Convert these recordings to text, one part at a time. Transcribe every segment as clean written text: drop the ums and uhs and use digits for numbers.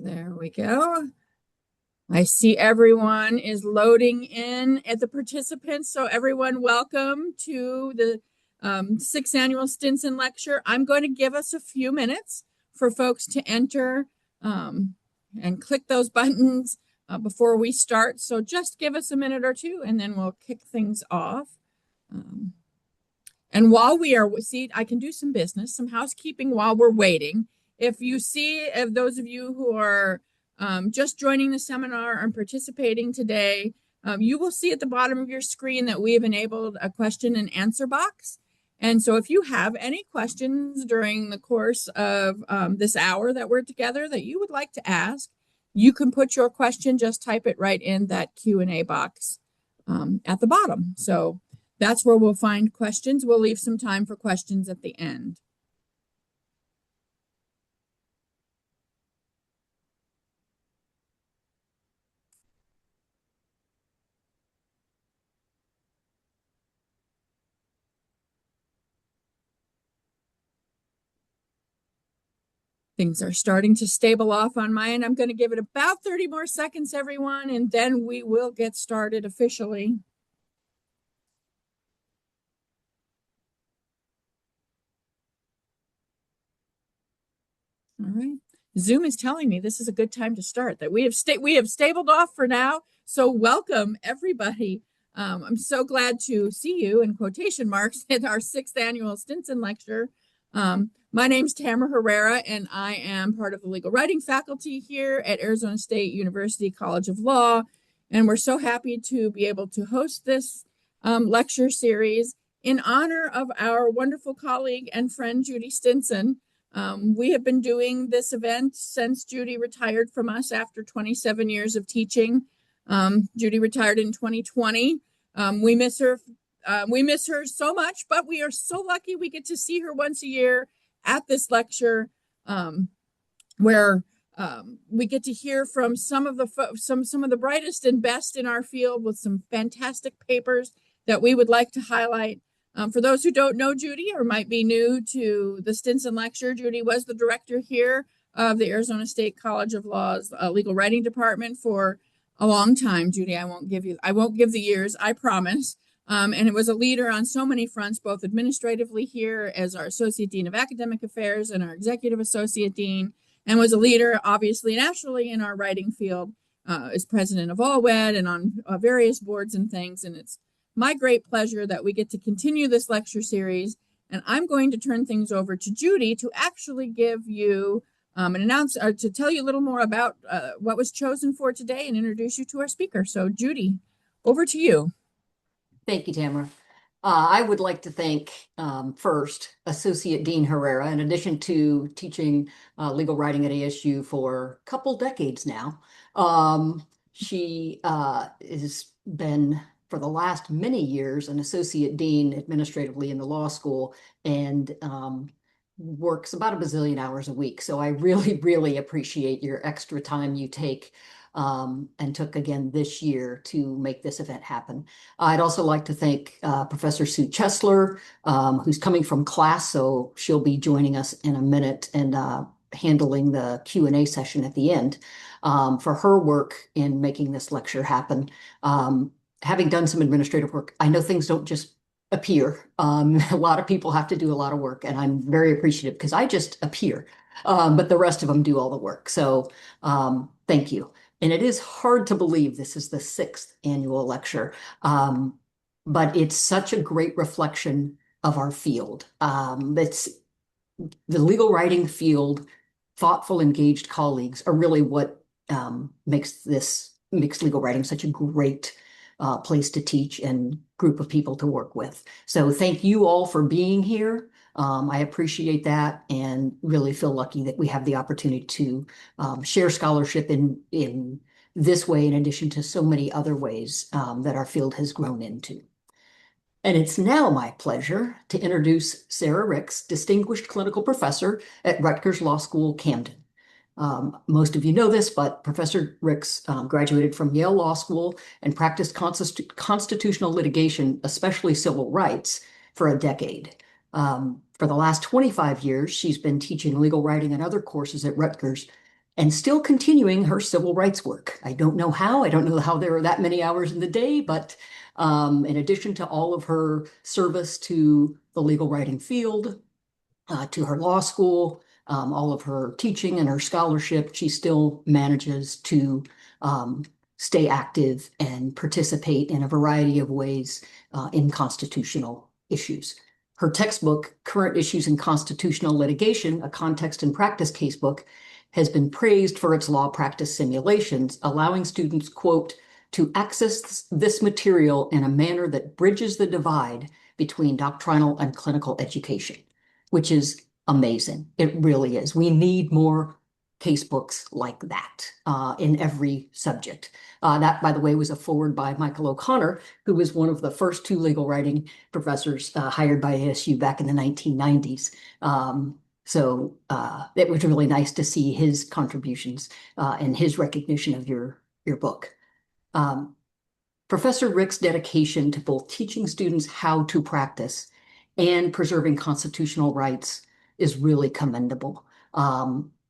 There we go. I see everyone is loading in at the participants. So everyone, welcome to the 6th Annual Stinson Lecture. I'm going to give us a few minutes for folks to enter and click those buttons before we start. So just give us a minute or two and then we'll kick things off. And while we are, I can do some business, some housekeeping while we're waiting. If those of you who are just joining the seminar and participating today, you will see at the bottom of your screen that we have enabled a question and answer box. And so if you have any questions during the course of this hour that we're together that you would like to ask, you can put your question, just type it right in that Q&A box at the bottom. So that's where we'll find questions. We'll leave some time for questions at the end. Things are starting to stable off on my end. I'm going to give it about 30 more seconds, everyone, and then we will get started officially. All right. Zoom is telling me this is a good time to start, that we have stabled off for now. So welcome, everybody. I'm so glad to see you, in quotation marks, at our 6th Annual Stinson Lecture. My name's Tamara Herrera, and I am part of the legal writing faculty here at Arizona State University College of Law. And we're so happy to be able to host this lecture series in honor of our wonderful colleague and friend, Judy Stinson. We have been doing this event since Judy retired from us after 27 years of teaching. Judy retired in 2020. We miss her. We miss her so much, but we are so lucky we get to see her once a year at this lecture, where we get to hear from some of the brightest and best in our field with some fantastic papers that we would like to highlight. For those who don't know Judy or might be new to the Stinson Lecture, Judy was the director here of the Arizona State College of Law's legal writing department for a long time. Judy, I won't give the years, I promise. And it was a leader on so many fronts, both administratively here as our Associate Dean of Academic Affairs and our Executive Associate Dean, and was a leader, obviously, nationally in our writing field as president of AllWed and on various boards and things. And it's my great pleasure that we get to continue this lecture series. And I'm going to turn things over to Judy to actually give you to tell you a little more about what was chosen for today and introduce you to our speaker. So Judy, over to you. Thank you, Tamara. I would like to thank first Associate Dean Herrera. In addition to teaching legal writing at ASU for a couple decades now, she has been for the last many years an Associate Dean administratively in the law school and works about a bazillion hours a week. So I really, really appreciate your extra time you take and took again this year to make this event happen. I'd also like to thank Professor Sue Chesler, who's coming from class, so she'll be joining us in a minute and handling the Q&A session at the end, for her work in making this lecture happen. Having done some administrative work, I know things don't just appear. A lot of people have to do a lot of work, and I'm very appreciative because I just appear, but the rest of them do all the work. So thank you. And it is hard to believe this is the 6th annual lecture, but it's such a great reflection of our field. It's the legal writing field, thoughtful, engaged colleagues are really what makes legal writing such a great place to teach and group of people to work with. So thank you all for being here. I appreciate that and really feel lucky that we have the opportunity to share scholarship in this way, in addition to so many other ways that our field has grown into. And it's now my pleasure to introduce Sarah Ricks, Distinguished Clinical Professor at Rutgers Law School, Camden. Most of you know this, but Professor Ricks graduated from Yale Law School and practiced constitutional litigation, especially civil rights, for a decade. For the last 25 years, she's been teaching legal writing and other courses at Rutgers, and still continuing her civil rights work. I don't know how. I don't know how there are that many hours in the day, but in addition to all of her service to the legal writing field, to her law school, all of her teaching and her scholarship, she still manages to stay active and participate in a variety of ways in constitutional issues. Her textbook, Current Issues in Constitutional Litigation, a context and practice casebook, has been praised for its law practice simulations, allowing students, quote, to access this material in a manner that bridges the divide between doctrinal and clinical education, which is amazing. It really is. We need more casebooks like that in every subject. That, by the way, was a forward by Michael O'Connor, who was one of the first two legal writing professors hired by ASU back in the 1990s. So it was really nice to see his contributions and his recognition of your book. Professor Rick's dedication to both teaching students how to practice and preserving constitutional rights is really commendable.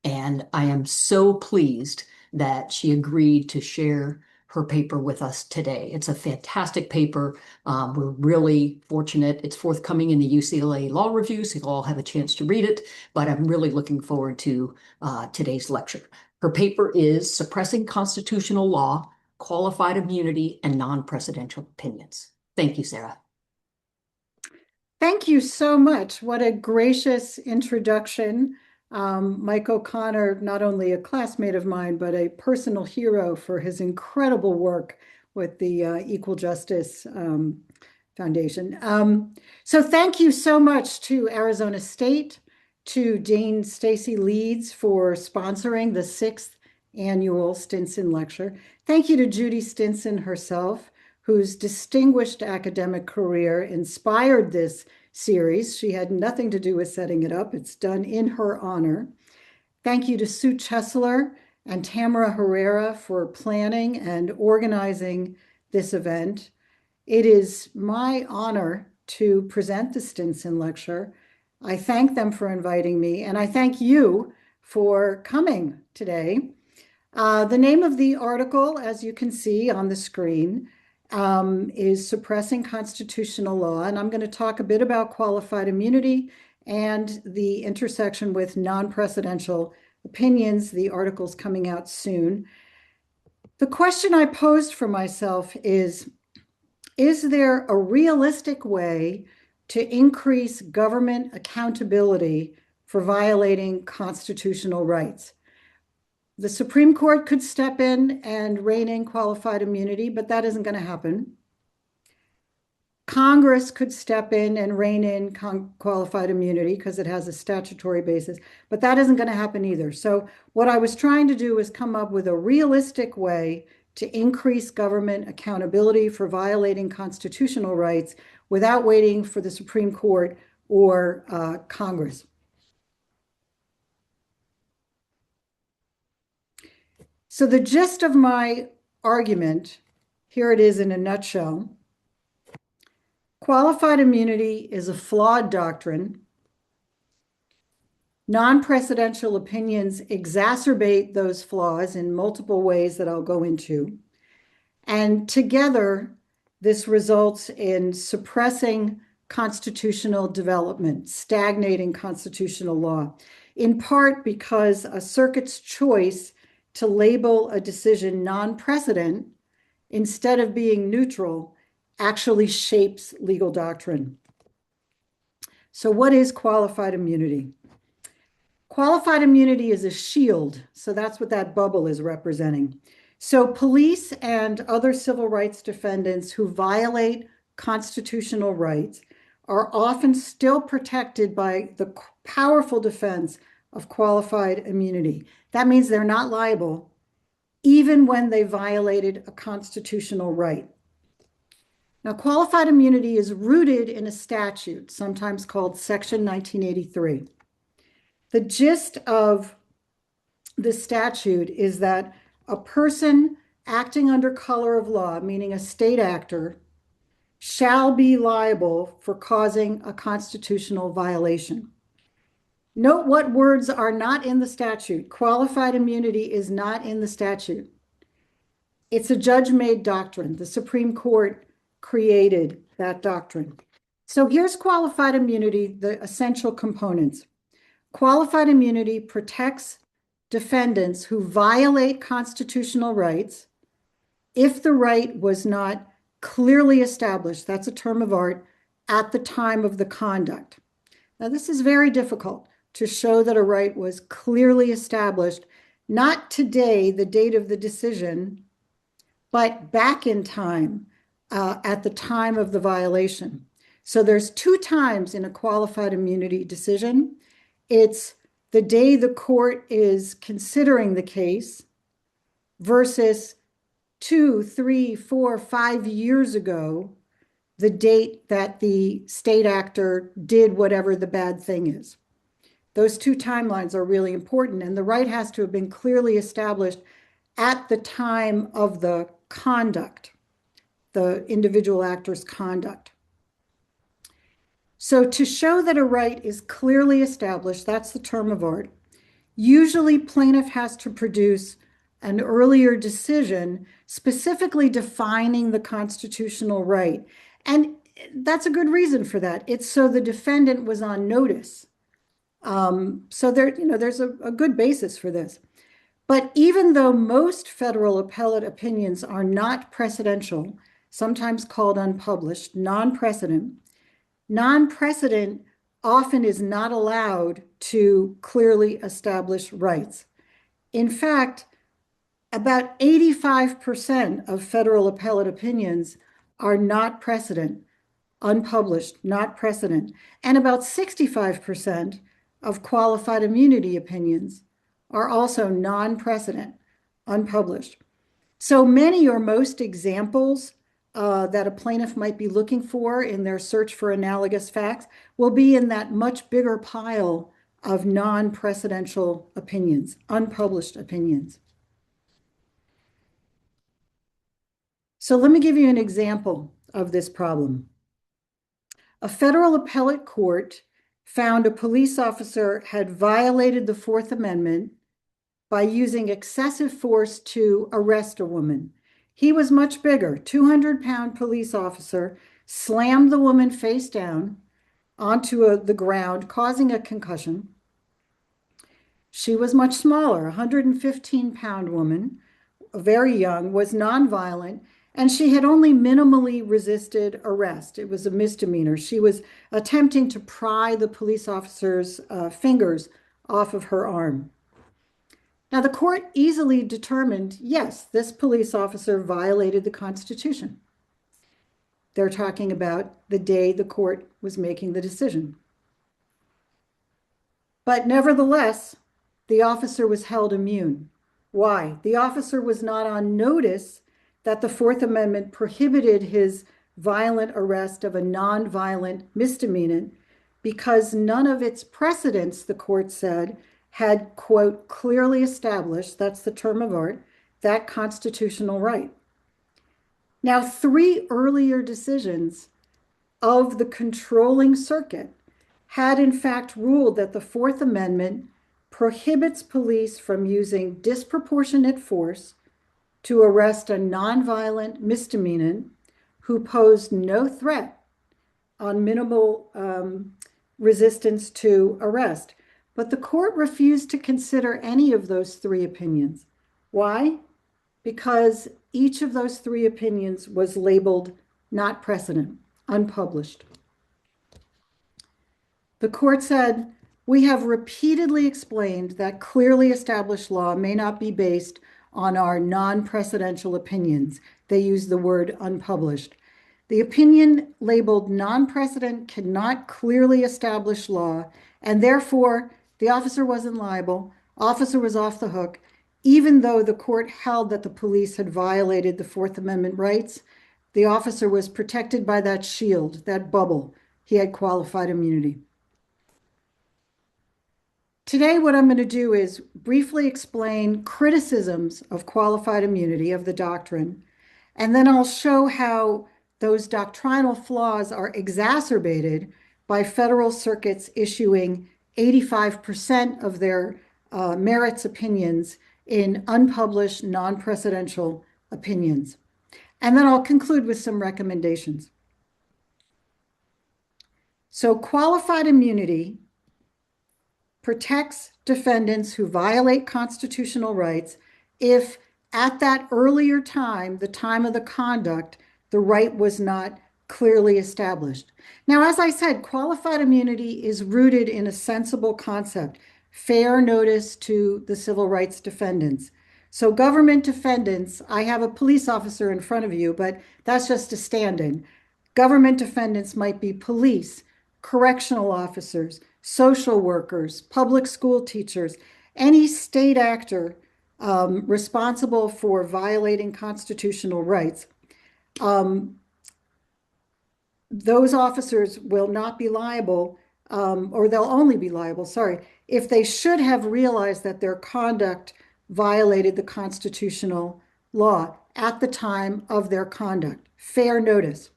And I am so pleased that she agreed to share her paper with us today. It's a fantastic paper. We're really fortunate. It's forthcoming in the UCLA Law Review, so you'll all have a chance to read it, but I'm really looking forward to today's lecture. Her paper is Suppressing Constitutional Law, Qualified Immunity and Non-precedential Opinions. Thank you, Sarah. Thank you so much. What a gracious introduction. Mike O'Connor, not only a classmate of mine, but a personal hero for his incredible work with the Equal Justice Foundation. So thank you so much to Arizona State, to Dean Stacy Leeds for sponsoring the 6th annual Stinson Lecture. Thank you to Judy Stinson herself, whose distinguished academic career inspired this series. She had nothing to do with setting it up. It's done in her honor. Thank you to Sue Chesler and Tamara Herrera for planning and organizing this event. It is my honor to present the Stinson Lecture. I thank them for inviting me, and I thank you for coming today. The name of the article, as you can see on the screen, is Suppressing Constitutional Law, and I'm going to talk a bit about qualified immunity and the intersection with non-precedential opinions. The article's coming out soon. The question I posed for myself is there a realistic way to increase government accountability for violating constitutional rights? The Supreme Court could step in and rein in qualified immunity, but that isn't going to happen. Congress could step in and rein in qualified immunity because it has a statutory basis, but that isn't going to happen either. So what I was trying to do was come up with a realistic way to increase government accountability for violating constitutional rights without waiting for the Supreme Court or Congress. So the gist of my argument, here it is in a nutshell. Qualified immunity is a flawed doctrine. Non-precedential opinions exacerbate those flaws in multiple ways that I'll go into. And together, this results in suppressing constitutional development, stagnating constitutional law, in part because a circuit's choice to label a decision non-precedent instead of being neutral actually shapes legal doctrine. So what is qualified immunity? Qualified immunity is a shield. So that's what that bubble is representing. So police and other civil rights defendants who violate constitutional rights are often still protected by the powerful defense of qualified immunity. That means they're not liable even when they violated a constitutional right. Now, qualified immunity is rooted in a statute, sometimes called Section 1983. The gist of the statute is that a person acting under color of law, meaning a state actor, shall be liable for causing a constitutional violation. Note what words are not in the statute. Qualified immunity is not in the statute. It's a judge-made doctrine. The Supreme Court created that doctrine. So here's qualified immunity, the essential components. Qualified immunity protects defendants who violate constitutional rights if the right was not clearly established, that's a term of art, at the time of the conduct. Now, this is very difficult to show that a right was clearly established, not today, the date of the decision, but back in time, at the time of the violation. So there's two times in a qualified immunity decision. It's the day the court is considering the case versus 2, 3, 4, 5 years ago, the date that the state actor did whatever the bad thing is. Those two timelines are really important, and the right has to have been clearly established at the time of the conduct, the individual actor's conduct. So to show that a right is clearly established, that's the term of art, usually plaintiff has to produce an earlier decision specifically defining the constitutional right. And that's a good reason for that. It's so the defendant was on notice. So there's a good basis for this. But even though most federal appellate opinions are not precedential, sometimes called unpublished, non-precedent often is not allowed to clearly establish rights. In fact, about 85% of federal appellate opinions are not precedent, unpublished, not precedent, and about 65% of qualified immunity opinions are also non-precedent, unpublished. So many or most examples that a plaintiff might be looking for in their search for analogous facts will be in that much bigger pile of non-precedential opinions, unpublished opinions. So let me give you an example of this problem. A federal appellate court found a police officer had violated the Fourth Amendment by using excessive force to arrest a woman. He was much bigger, 200-pound police officer, slammed the woman face down onto the ground, causing a concussion. She was much smaller, a 115-pound woman, very young, was nonviolent, and she had only minimally resisted arrest. It was a misdemeanor. She was attempting to pry the police officer's fingers off of her arm. Now, the court easily determined, yes, this police officer violated the Constitution. They're talking about the day the court was making the decision. But nevertheless, the officer was held immune. Why? The officer was not on notice that the Fourth Amendment prohibited his violent arrest of a nonviolent misdemeanant because none of its precedents, the court said, had, quote, clearly established, that's the term of art, that constitutional right. Now, 3 earlier decisions of the controlling circuit had in fact ruled that the Fourth Amendment prohibits police from using disproportionate force to arrest a nonviolent misdemeanant who posed no threat on minimal resistance to arrest. But the court refused to consider any of those 3 opinions. Why? Because each of those 3 opinions was labeled not precedent, unpublished. The court said, we have repeatedly explained that clearly established law may not be based on our non-precedential opinions. They use the word unpublished. The opinion labeled non-precedent cannot clearly establish law, and therefore the officer wasn't liable, officer was off the hook, even though the court held that the police had violated the Fourth Amendment rights. The officer was protected by that shield, that bubble. He had qualified immunity. Today, what I'm going to do is briefly explain criticisms of qualified immunity of the doctrine, and then I'll show how those doctrinal flaws are exacerbated by federal circuits issuing 85% of their merits opinions in unpublished non-precedential opinions. And then I'll conclude with some recommendations. So qualified immunity protects defendants who violate constitutional rights if at that earlier time, the time of the conduct, the right was not clearly established. Now, as I said, qualified immunity is rooted in a sensible concept, fair notice to the civil rights defendants. So government defendants, I have a police officer in front of you, but that's just a stand-in. Government defendants might be police, correctional officers, social workers, public school teachers, any state actor responsible for violating constitutional rights. Those officers will not be liable, or they'll only be liable, sorry, if they should have realized that their conduct violated the constitutional law at the time of their conduct. Fair notice.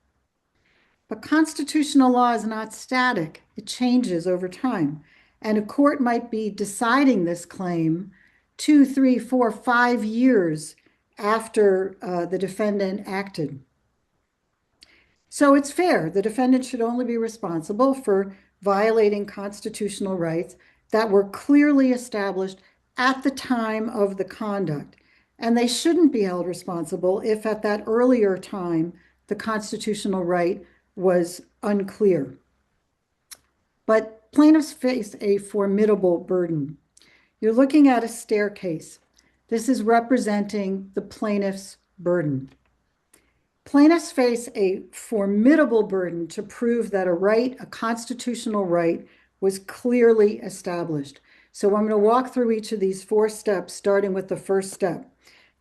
But constitutional law is not static. It changes over time. And a court might be deciding this claim 2, 3, 4, 5 years after the defendant acted. So it's fair. The defendant should only be responsible for violating constitutional rights that were clearly established at the time of the conduct. And they shouldn't be held responsible if at that earlier time the constitutional right was unclear. But plaintiffs face a formidable burden. You're looking at a staircase. This is representing the plaintiff's burden. Plaintiffs face a formidable burden to prove that a right, a constitutional right, was clearly established. So I'm going to walk through each of these 4 steps, starting with the first step.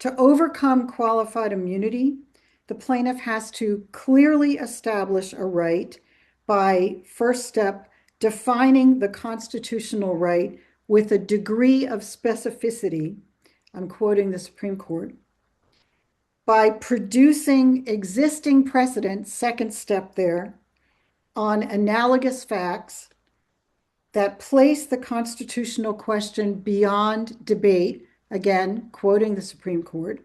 To overcome qualified immunity, the plaintiff has to clearly establish a right by, first step, defining the constitutional right with a degree of specificity. I'm quoting the Supreme Court. By producing existing precedent, second step there, on analogous facts that place the constitutional question beyond debate, again, quoting the Supreme Court.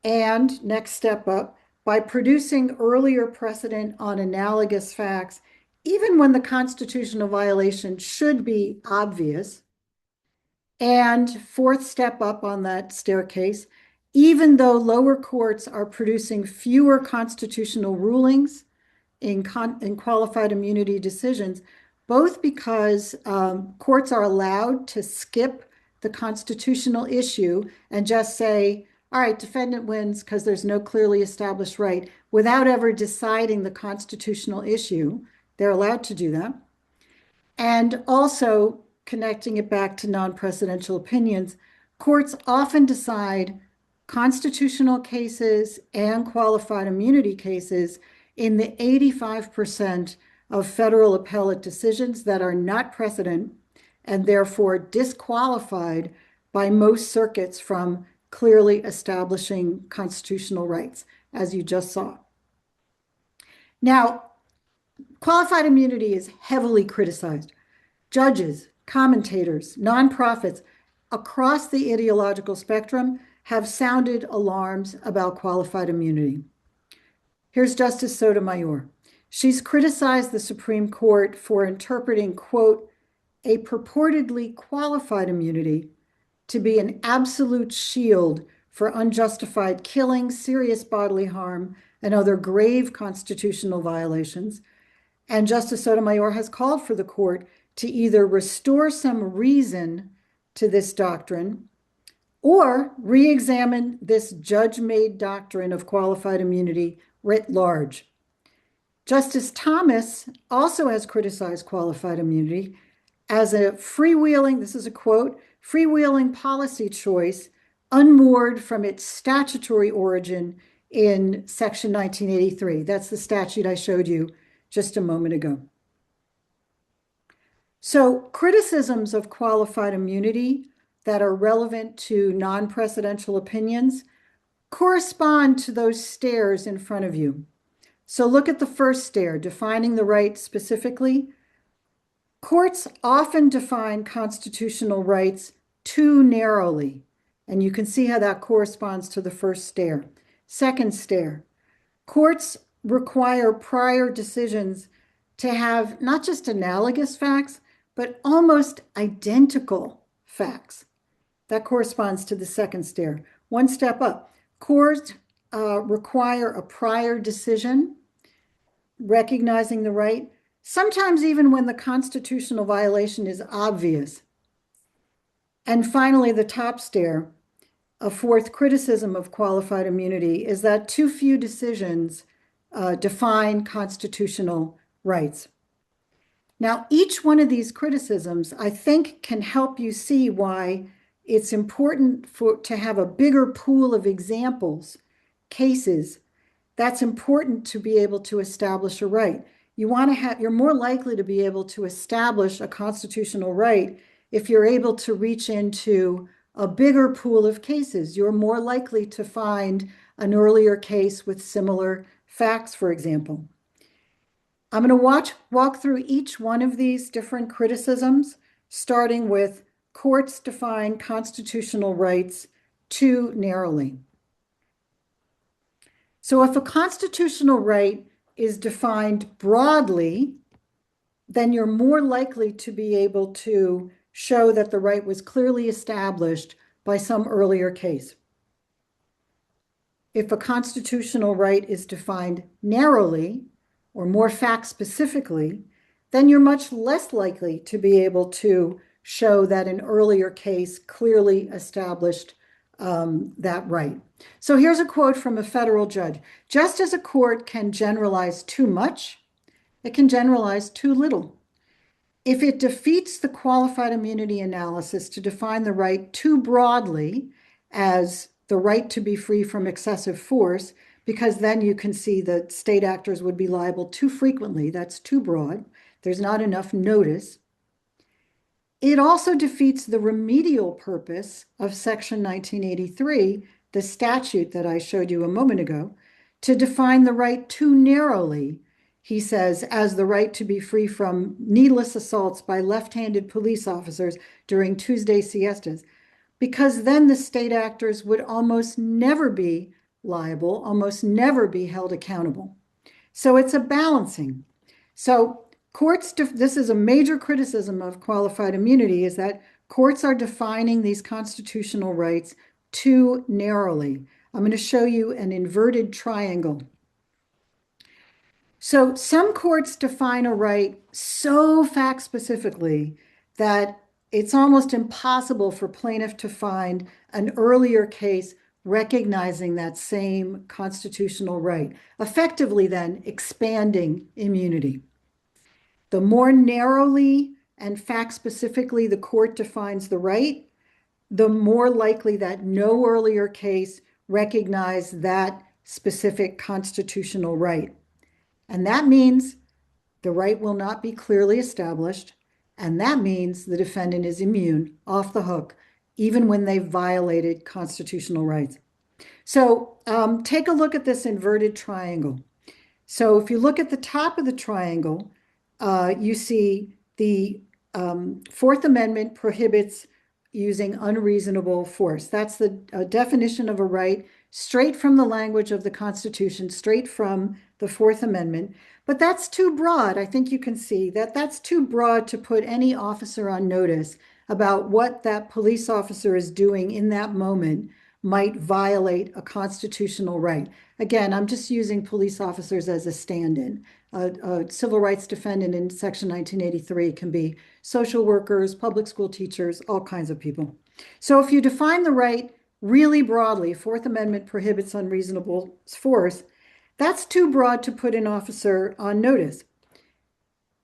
And next step up, by producing earlier precedent on analogous facts, even when the constitutional violation should be obvious. And fourth step up on that staircase, even though lower courts are producing fewer constitutional rulings in qualified immunity decisions, both because courts are allowed to skip the constitutional issue and just say, all right, defendant wins because there's no clearly established right, without ever deciding the constitutional issue. They're allowed to do that. And also, connecting it back to non-precedential opinions, courts often decide constitutional cases and qualified immunity cases in the 85% of federal appellate decisions that are not precedent and therefore disqualified by most circuits from clearly establishing constitutional rights, as you just saw. Now, qualified immunity is heavily criticized. Judges, commentators, nonprofits across the ideological spectrum have sounded alarms about qualified immunity. Here's Justice Sotomayor. She's criticized the Supreme Court for interpreting, quote, a purportedly qualified immunity to be an absolute shield for unjustified killing, serious bodily harm, and other grave constitutional violations. And Justice Sotomayor has called for the court to either restore some reason to this doctrine or re-examine this judge-made doctrine of qualified immunity writ large. Justice Thomas also has criticized qualified immunity as a freewheeling, this is a quote, freewheeling policy choice unmoored from its statutory origin in Section 1983. That's the statute I showed you just a moment ago. So criticisms of qualified immunity that are relevant to non-precedential opinions correspond to those stairs in front of you. So look at the first stair, defining the right specifically. Courts often define constitutional rights too narrowly, and you can see how that corresponds to the first stare. Second stare, courts require prior decisions to have not just analogous facts, but almost identical facts. That corresponds to the second stare. One step up, courts require a prior decision recognizing the right, sometimes even when the constitutional violation is obvious. And finally, the top stare, a fourth criticism of qualified immunity is that too few decisions define constitutional rights. Now, each one of these criticisms, I think, can help you see why it's important to have a bigger pool of examples, cases. That's important to be able to establish a right. You're more likely to be able to establish a constitutional right if you're able to reach into a bigger pool of cases. You're more likely to find an earlier case with similar facts, for example. I'm going to walk through each one of these different criticisms, starting with courts define constitutional rights too narrowly. So if a constitutional right is defined broadly, then you're more likely to be able to show that the right was clearly established by some earlier case. If a constitutional right is defined narrowly or more fact specifically, then you're much less likely to be able to show that an earlier case clearly established that right. So here's a quote from a federal judge. Just as a court can generalize too much, it can generalize too little. If it defeats the qualified immunity analysis to define the right too broadly as the right to be free from excessive force, because then you can see that state actors would be liable too frequently, that's too broad, there's not enough notice. It also defeats the remedial purpose of Section 1983, the statute that I showed you a moment ago, to define the right too narrowly, he says, as the right to be free from needless assaults by left-handed police officers during Tuesday siestas, because then the state actors would almost never be liable, almost never be held accountable. So it's a balancing. So courts, this is a major criticism of qualified immunity, is that courts are defining these constitutional rights too narrowly. I'm going to show you an inverted triangle. So some courts define a right so fact specifically that it's almost impossible for plaintiff to find an earlier case recognizing that same constitutional right, effectively then expanding immunity. The more narrowly and fact specifically the court defines the right, the more likely that no earlier case recognized that specific constitutional right. And that means the right will not be clearly established, and that means the defendant is immune, off the hook, even when they've violated constitutional rights. So take a look at this inverted triangle. So if you look at the top of the triangle, you see the Fourth Amendment prohibits using unreasonable force. That's the definition of a right, straight from the language of the Constitution, straight from the Fourth Amendment. But that's too broad. I think you can see that that's too broad to put any officer on notice about what that police officer is doing in that moment might violate a constitutional right. Again, I'm just using police officers as a stand-in. A civil rights defendant in Section 1983 can be social workers, public school teachers, all kinds of people. So if you define the right really broadly, Fourth Amendment prohibits unreasonable force, that's too broad to put an officer on notice.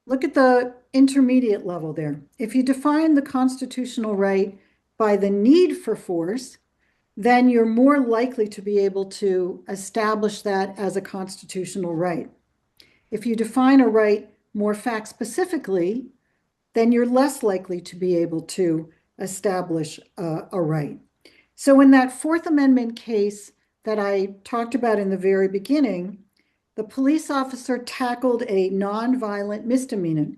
Look at the intermediate level there. If you define the constitutional right by the need for force, then you're more likely to be able to establish that as a constitutional right. If you define a right more fact specifically, then you're less likely to be able to establish a right. So in that Fourth Amendment case that I talked about in the very beginning, the police officer tackled a nonviolent misdemeanor.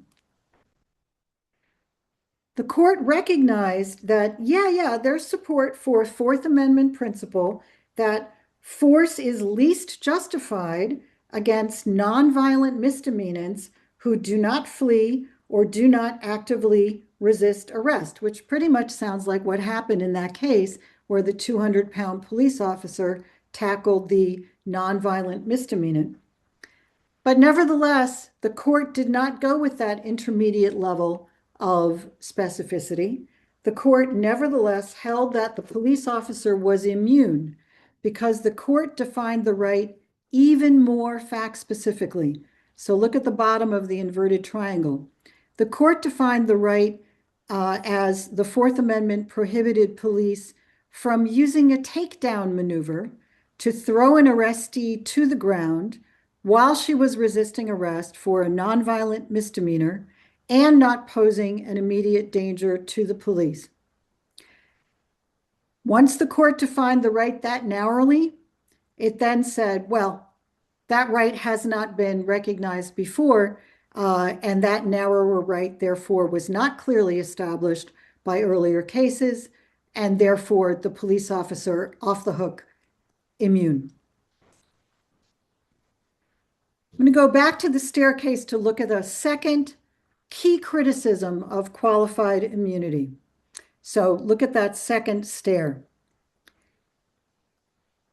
The court recognized that, there's support for Fourth Amendment principle that force is least justified against nonviolent misdemeanants who do not flee or do not actively resist arrest, which pretty much sounds like what happened in that case where the 200-pound police officer tackled the nonviolent misdemeanant. But nevertheless, the court did not go with that intermediate level of specificity. The court nevertheless held that the police officer was immune because the court defined the right even more fact specifically. So look at the bottom of the inverted triangle. The court defined the right as the Fourth Amendment prohibited police from using a takedown maneuver to throw an arrestee to the ground while she was resisting arrest for a nonviolent misdemeanor and not posing an immediate danger to the police. Once the court defined the right that narrowly, it then said, well, that right has not been recognized before, and that narrower right, therefore, was not clearly established by earlier cases, and therefore the police officer off the hook, immune. I'm going to go back to the staircase to look at a second key criticism of qualified immunity. So look at that second stair.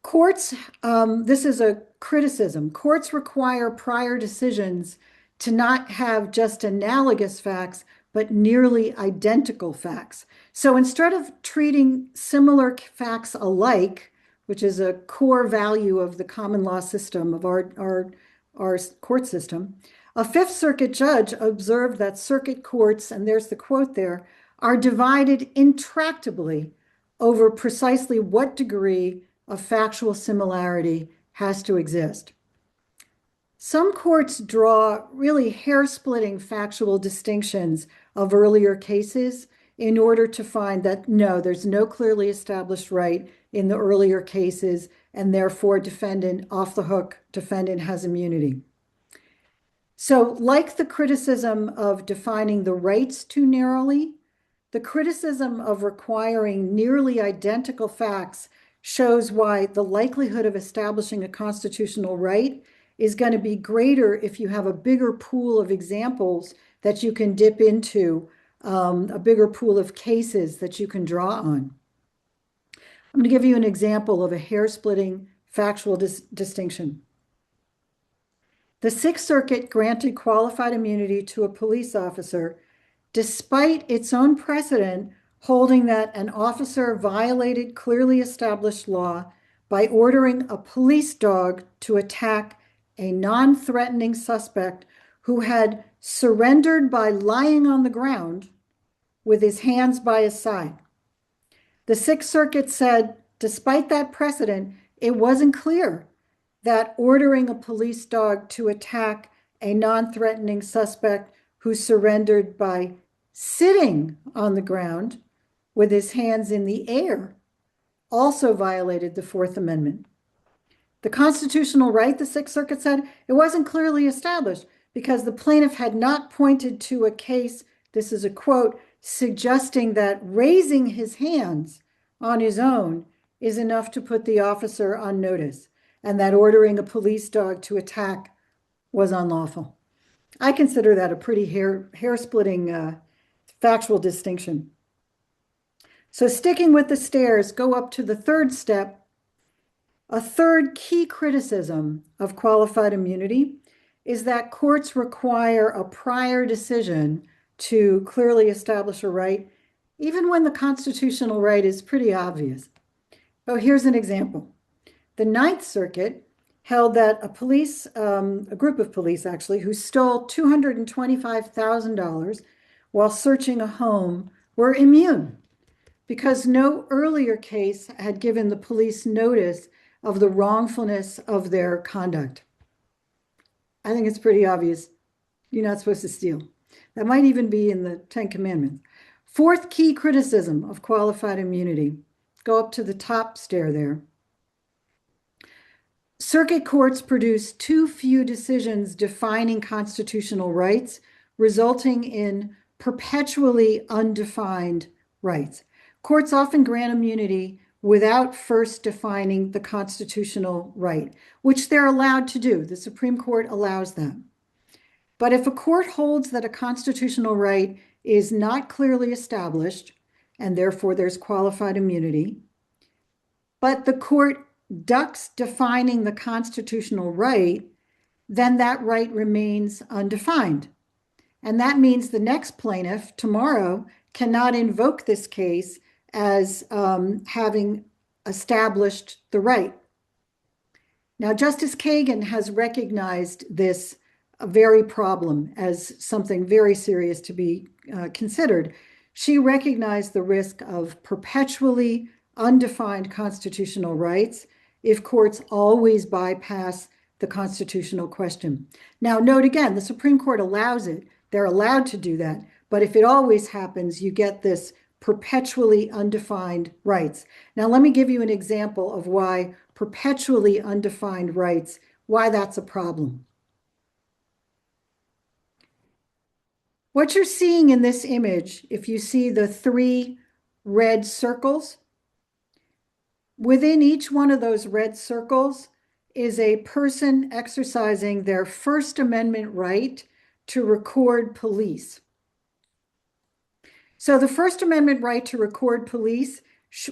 Courts, this is a criticism. Courts require prior decisions to not have just analogous facts, but nearly identical facts. So instead of treating similar facts alike, which is a core value of the common law system of our court system, a Fifth Circuit judge observed that circuit courts, and there's the quote there, are divided intractably over precisely what degree of factual similarity has to exist. Some courts draw really hair-splitting factual distinctions of earlier cases in order to find that, no, there's no clearly established right in the earlier cases, and therefore defendant off the hook, defendant has immunity. So like the criticism of defining the rights too narrowly, the criticism of requiring nearly identical facts shows why the likelihood of establishing a constitutional right is going to be greater if you have a bigger pool of examples that you can dip into, a bigger pool of cases that you can draw on. I'm going to give you an example of a hair-splitting factual distinction. The Sixth Circuit granted qualified immunity to a police officer despite its own precedent holding that an officer violated clearly established law by ordering a police dog to attack a non-threatening suspect who had surrendered by lying on the ground with his hands by his side. The Sixth Circuit said, despite that precedent, it wasn't clear that ordering a police dog to attack a non-threatening suspect who surrendered by sitting on the ground with his hands in the air also violated the Fourth Amendment. The constitutional right, the Sixth Circuit said, it wasn't clearly established because the plaintiff had not pointed to a case, this is a quote, suggesting that raising his hands on his own is enough to put the officer on notice, and that ordering a police dog to attack was unlawful. I consider that a pretty hair-splitting factual distinction. So sticking with the stairs, go up to the third step. A third key criticism of qualified immunity is that courts require a prior decision to clearly establish a right, even when the constitutional right is pretty obvious. Oh, here's an example. The Ninth Circuit held that a group of police actually, who stole $225,000 while searching a home were immune because no earlier case had given the police notice of the wrongfulness of their conduct. I think it's pretty obvious. You're not supposed to steal. That might even be in the Ten Commandments. Fourth key criticism of qualified immunity. Go up to the top stair there. Circuit courts produce too few decisions defining constitutional rights, resulting in perpetually undefined rights. Courts often grant immunity without first defining the constitutional right, which they're allowed to do. The Supreme Court allows them. But if a court holds that a constitutional right is not clearly established, and therefore there's qualified immunity, but the court ducks defining the constitutional right, then that right remains undefined. And that means the next plaintiff tomorrow cannot invoke this case as having established the right. Now, Justice Kagan has recognized this very problem as something very serious to be considered. She recognized the risk of perpetually undefined constitutional rights if courts always bypass the constitutional question. Now, note again, the Supreme Court allows it. They're allowed to do that. But if it always happens, you get this perpetually undefined rights. Now, let me give you an example of why perpetually undefined rights, why that's a problem. What you're seeing in this image, if you see the 3 red circles, within each one of those red circles is a person exercising their First Amendment right to record police. So the First Amendment right to record police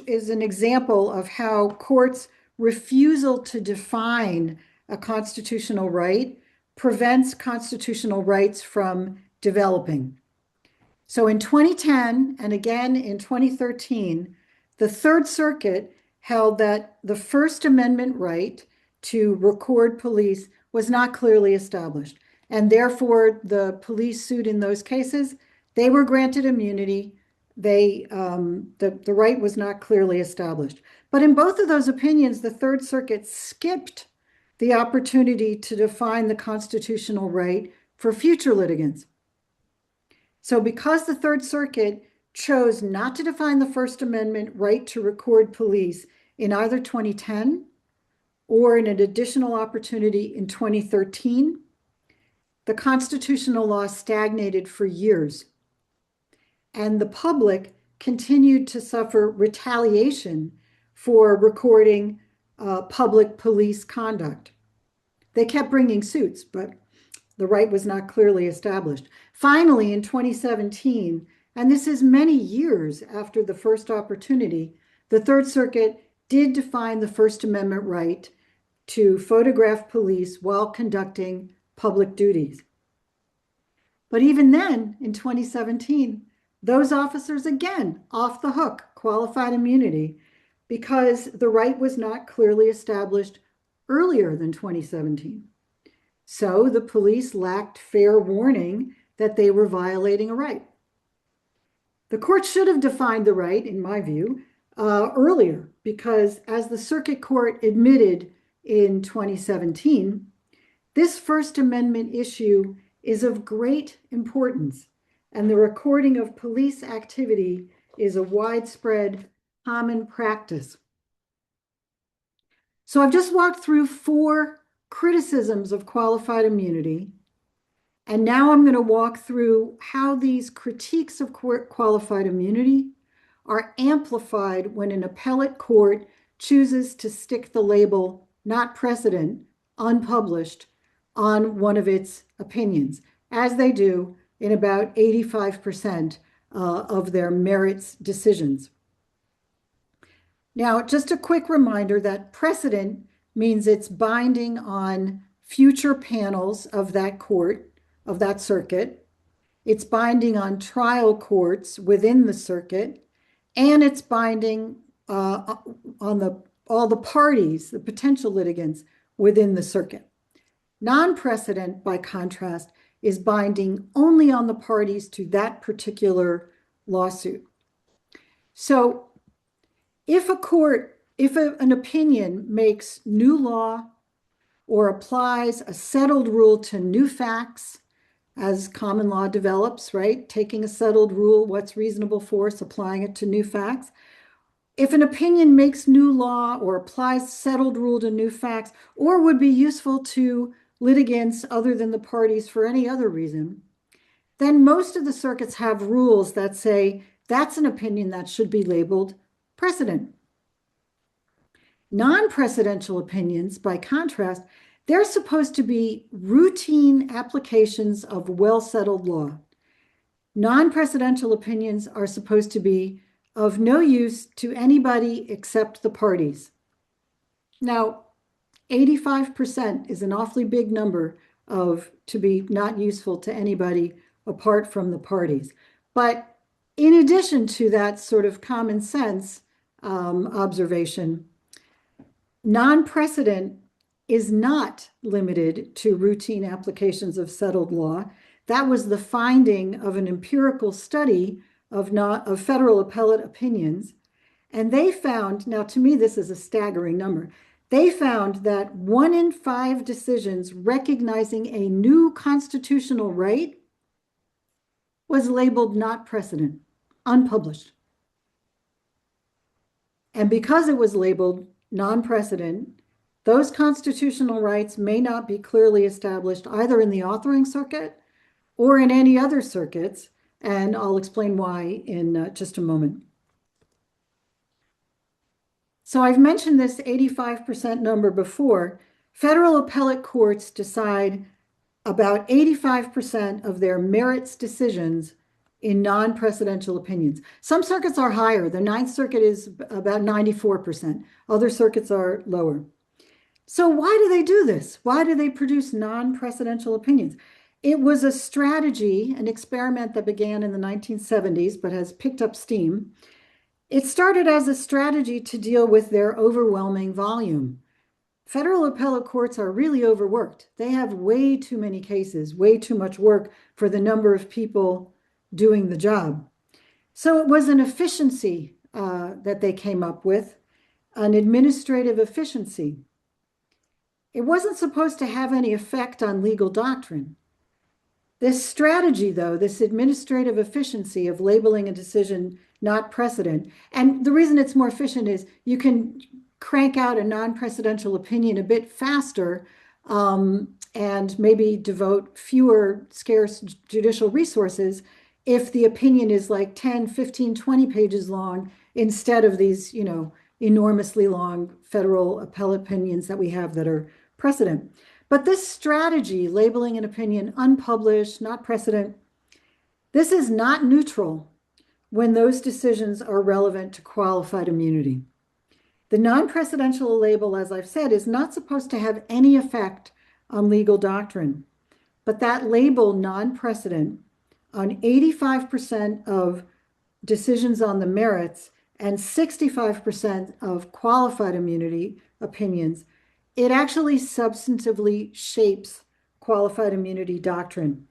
is an example of how courts' refusal to define a constitutional right prevents constitutional rights from developing. So in 2010 and again in 2013, the Third Circuit held that the First Amendment right to record police was not clearly established. And therefore, the police sued in those cases, they were granted immunity. The right was not clearly established. But in both of those opinions, the Third Circuit skipped the opportunity to define the constitutional right for future litigants. So because the Third Circuit chose not to define the First Amendment right to record police in either 2010 or in an additional opportunity in 2013, the constitutional law stagnated for years. And the public continued to suffer retaliation for recording public police conduct. They kept bringing suits, but the right was not clearly established. Finally, in 2017, and this is many years after the first opportunity, the Third Circuit did define the First Amendment right to photograph police while conducting public duties. But even then, in 2017, those officers again off the hook, qualified immunity, because the right was not clearly established earlier than 2017. So the police lacked fair warning that they were violating a right. The court should have defined the right, in my view, earlier, because as the Circuit Court admitted in 2017, this First Amendment issue is of great importance, and the recording of police activity is a widespread common practice. So I've just walked through 4 criticisms of qualified immunity, and now I'm going to walk through how these critiques of qualified immunity are amplified when an appellate court chooses to stick the label "not precedent," unpublished, on one of its opinions, as they do in about 85% of their merits decisions. Now, just a quick reminder that precedent means it's binding on future panels of that court, of that circuit. It's binding on trial courts within the circuit, and it's binding on all the parties, the potential litigants within the circuit. Non-precedent, by contrast, is binding only on the parties to that particular lawsuit. So if an opinion makes new law or applies a settled rule to new facts, as common law develops, right? Taking a settled rule, what's reasonable force, applying it to new facts. If an opinion makes new law or applies settled rule to new facts, or would be useful to litigants other than the parties for any other reason, then most of the circuits have rules that say that's an opinion that should be labeled precedent. Non-precedential opinions, by contrast, they're supposed to be routine applications of well-settled law. Non-precedential opinions are supposed to be of no use to anybody except the parties. Now, 85% is an awfully big number to be not useful to anybody apart from the parties. But in addition to that sort of common sense observation, non-precedent is not limited to routine applications of settled law. That was the finding of an empirical study of federal appellate opinions. And they found, now to me, this is a staggering number. They found that 1 in 5 decisions recognizing a new constitutional right was labeled not precedent, unpublished. And because it was labeled non-precedent, those constitutional rights may not be clearly established either in the authoring circuit or in any other circuits, and I'll explain why in just a moment. So I've mentioned this 85% number before. Federal appellate courts decide about 85% of their merits decisions in non-precedential opinions. Some circuits are higher. The Ninth Circuit is about 94%. Other circuits are lower. So why do they do this? Why do they produce non-precedential opinions? It was a strategy, an experiment that began in the 1970s, but has picked up steam. It started as a strategy to deal with their overwhelming volume. Federal appellate courts are really overworked. They have way too many cases, way too much work for the number of people doing the job. So it was an efficiency that they came up with, an administrative efficiency. It wasn't supposed to have any effect on legal doctrine. This strategy, though, this administrative efficiency of labeling a decision not precedent, and the reason it's more efficient is you can crank out a non-precedential opinion a bit faster and maybe devote fewer scarce judicial resources if the opinion is like 10, 15, 20 pages long instead of these, enormously long federal appellate opinions that we have that are precedent. But this strategy, labeling an opinion unpublished, not precedent, this is not neutral when those decisions are relevant to qualified immunity. The non-precedential label, as I've said, is not supposed to have any effect on legal doctrine, but that label non-precedent on 85% of decisions on the merits and 65% of qualified immunity opinions, it actually substantively shapes qualified immunity doctrine.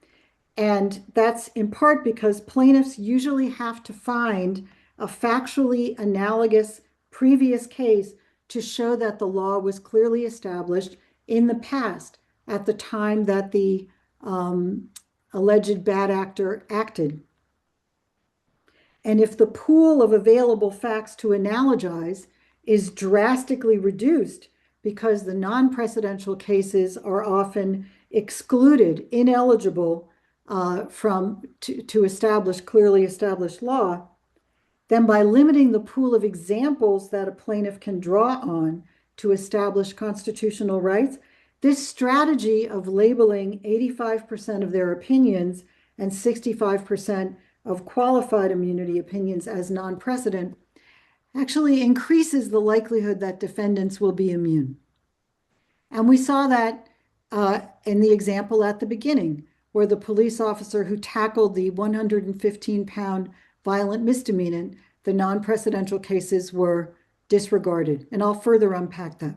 And that's in part because plaintiffs usually have to find a factually analogous previous case to show that the law was clearly established in the past at the time that the alleged bad actor acted. And if the pool of available facts to analogize is drastically reduced because the non-precedential cases are often excluded, ineligible to establish clearly established law, then by limiting the pool of examples that a plaintiff can draw on to establish constitutional rights, this strategy of labeling 85% of their opinions and 65% of qualified immunity opinions as non-precedent actually increases the likelihood that defendants will be immune. And we saw that in the example at the beginning, where the police officer who tackled the 115-pound violent misdemeanor, the non-precedential cases were disregarded. And I'll further unpack that.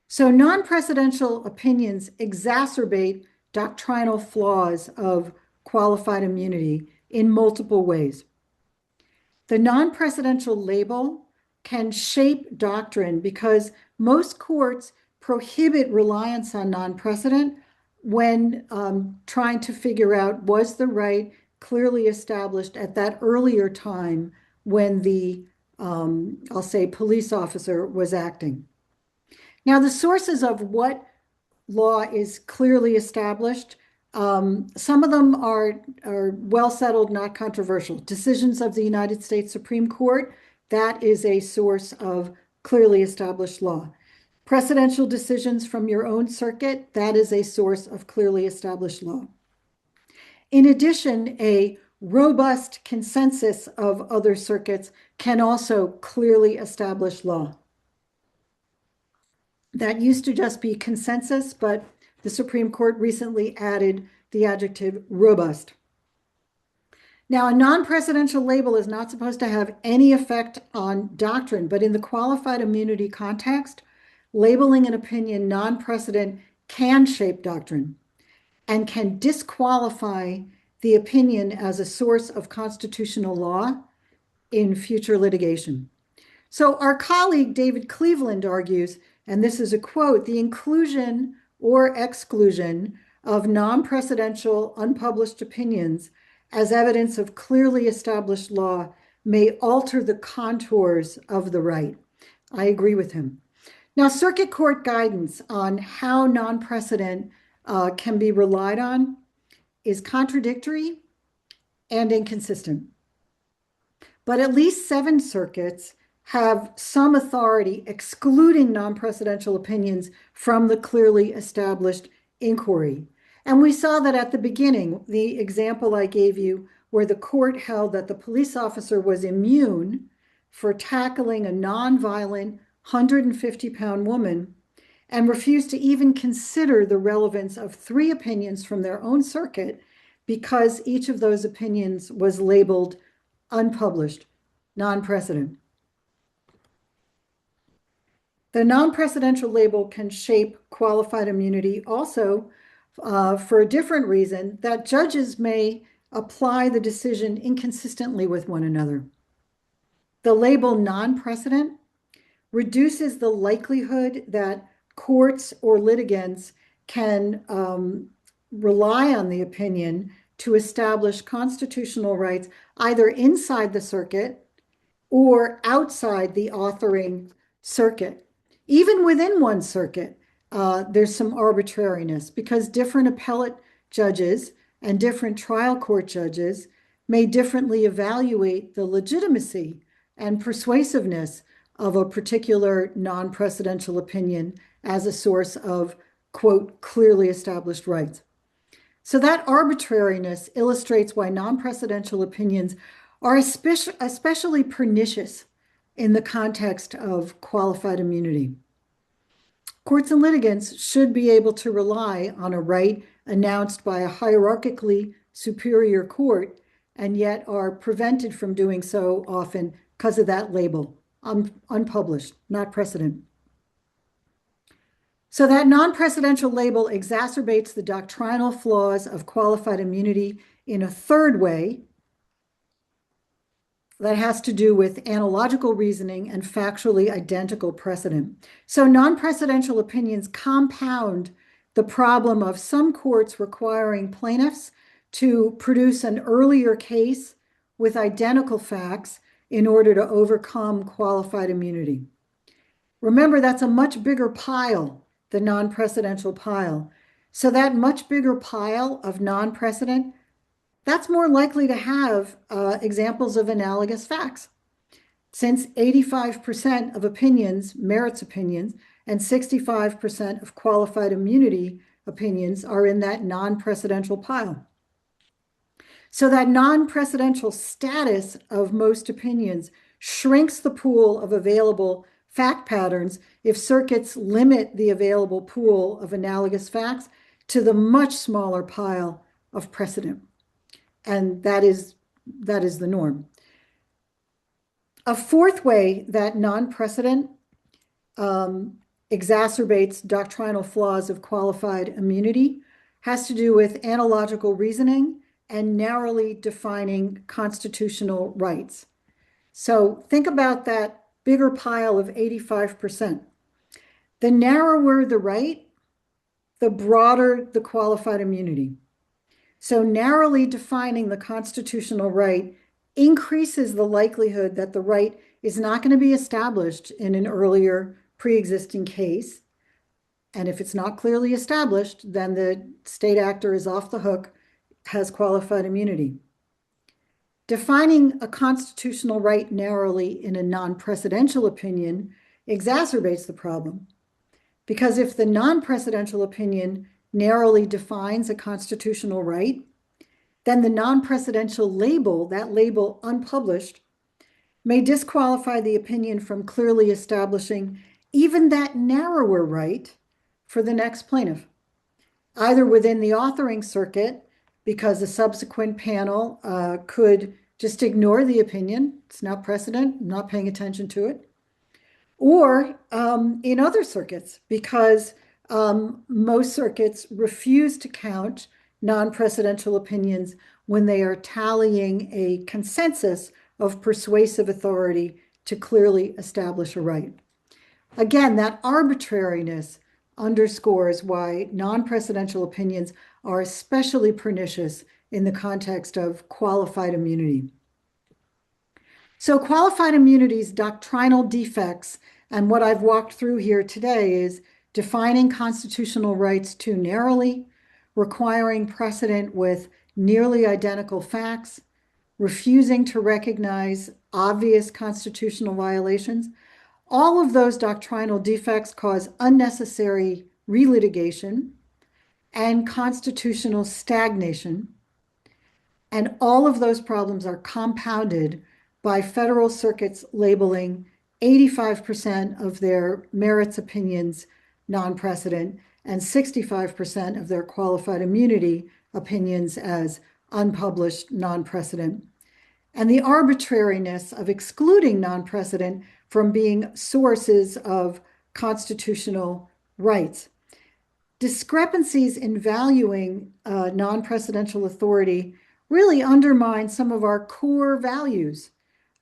So non-precedential opinions exacerbate doctrinal flaws of qualified immunity in multiple ways. The non-precedential label can shape doctrine because most courts prohibit reliance on non-precedent when trying to figure out was the right clearly established at that earlier time when the, I'll say, police officer was acting. Now, the sources of what law is clearly established Some of them are well settled, not controversial. Decisions of the United States Supreme Court, that is a source of clearly established law. Precedential decisions from your own circuit, that is a source of clearly established law. In addition, a robust consensus of other circuits can also clearly establish law. That used to just be consensus, but the Supreme Court recently added the adjective robust. Now, a non-precedential label is not supposed to have any effect on doctrine, but in the qualified immunity context, labeling an opinion non-precedent can shape doctrine and can disqualify the opinion as a source of constitutional law in future litigation. So our colleague David Cleveland argues, and this is a quote, the inclusion or exclusion of non-precedential unpublished opinions as evidence of clearly established law may alter the contours of the right. I agree with him. Now, circuit court guidance on how non-precedent can be relied on is contradictory and inconsistent. But at least 7 circuits have some authority excluding non-precedential opinions from the clearly established inquiry. And we saw that at the beginning, the example I gave you, where the court held that the police officer was immune for tackling a nonviolent 150-pound woman and refused to even consider the relevance of 3 opinions from their own circuit because each of those opinions was labeled unpublished, non-precedent. The non-precedential label can shape qualified immunity also for a different reason, that judges may apply the decision inconsistently with one another. The label non-precedent reduces the likelihood that courts or litigants can rely on the opinion to establish constitutional rights either inside the circuit or outside the authoring circuit. Even within one circuit, there's some arbitrariness because different appellate judges and different trial court judges may differently evaluate the legitimacy and persuasiveness of a particular non-precedential opinion as a source of, quote, clearly established rights. So that arbitrariness illustrates why non-precedential opinions are especially pernicious in the context of qualified immunity. Courts and litigants should be able to rely on a right announced by a hierarchically superior court, and yet are prevented from doing so often because of that label, unpublished, not precedent. So that non-precedential label exacerbates the doctrinal flaws of qualified immunity in a third way that has to do with analogical reasoning and factually identical precedent. So non-precedential opinions compound the problem of some courts requiring plaintiffs to produce an earlier case with identical facts in order to overcome qualified immunity. Remember, that's a much bigger pile, the non-precedential pile. So that much bigger pile of non-precedent, that's more likely to have examples of analogous facts. Since 85% of opinions, merits opinions, and 65% of qualified immunity opinions are in that non-precedential pile. So that non-precedential status of most opinions shrinks the pool of available fact patterns if circuits limit the available pool of analogous facts to the much smaller pile of precedent. And that is the norm. A fourth way that non-precedent exacerbates doctrinal flaws of qualified immunity has to do with analogical reasoning and narrowly defining constitutional rights. So think about that bigger pile of 85%. The narrower the right, the broader the qualified immunity. So narrowly defining the constitutional right increases the likelihood that the right is not going to be established in an earlier pre-existing case. And if it's not clearly established, then the state actor is off the hook, has qualified immunity. Defining a constitutional right narrowly in a non-precedential opinion exacerbates the problem. Because if the non-precedential opinion narrowly defines a constitutional right, then the non-precedential label, that label unpublished, may disqualify the opinion from clearly establishing even that narrower right for the next plaintiff, either within the authoring circuit, because a subsequent panel could just ignore the opinion, it's not precedent, I'm not paying attention to it, or in other circuits, because most circuits refuse to count non-precedential opinions when they are tallying a consensus of persuasive authority to clearly establish a right. Again, that arbitrariness underscores why non-precedential opinions are especially pernicious in the context of qualified immunity. So qualified immunity's doctrinal defects, and what I've walked through here today, is defining constitutional rights too narrowly, requiring precedent with nearly identical facts, refusing to recognize obvious constitutional violations. All of those doctrinal defects cause unnecessary relitigation and constitutional stagnation. And all of those problems are compounded by federal circuits labeling 85% of their merits opinions non-precedent and 65% of their qualified immunity opinions as unpublished non-precedent. And the arbitrariness of excluding non-precedent from being sources of constitutional rights. Discrepancies in valuing non-precedential authority really undermine some of our core values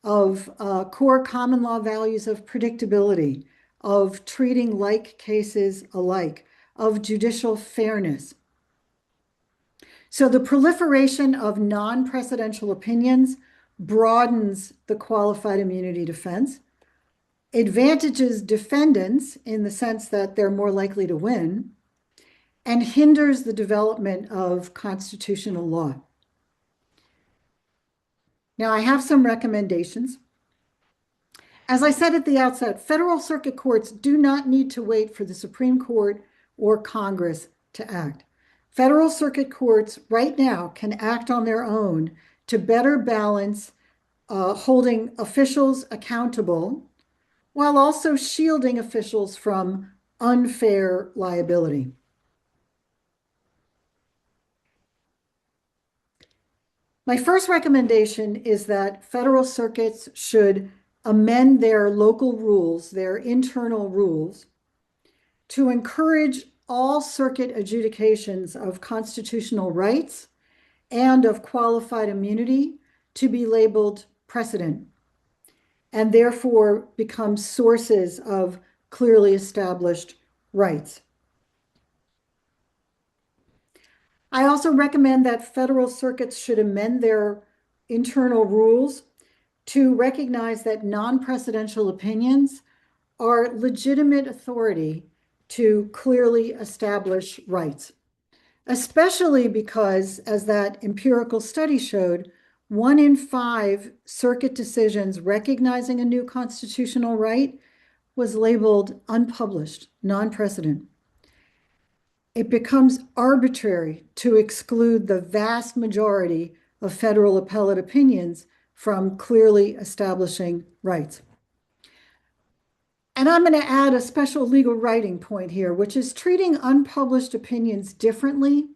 of core common law values of predictability, of treating like cases alike, of judicial fairness. So the proliferation of non-precedential opinions broadens the qualified immunity defense, advantages defendants in the sense that they're more likely to win, and hinders the development of constitutional law. Now, I have some recommendations. As I said at the outset, federal circuit courts do not need to wait for the Supreme Court or Congress to act. Federal circuit courts right now can act on their own to better balance holding officials accountable while also shielding officials from unfair liability. My first recommendation is that federal circuits should amend their local rules, their internal rules, to encourage all circuit adjudications of constitutional rights and of qualified immunity to be labeled precedent, and therefore become sources of clearly established rights. I also recommend that federal circuits should amend their internal rules to recognize that non-precedential opinions are legitimate authority to clearly establish rights, especially because, as that empirical study showed, 1 in 5 circuit decisions recognizing a new constitutional right was labeled unpublished, non-precedent. It becomes arbitrary to exclude the vast majority of federal appellate opinions from clearly establishing rights. And I'm going to add a special legal writing point here, which is treating unpublished opinions differently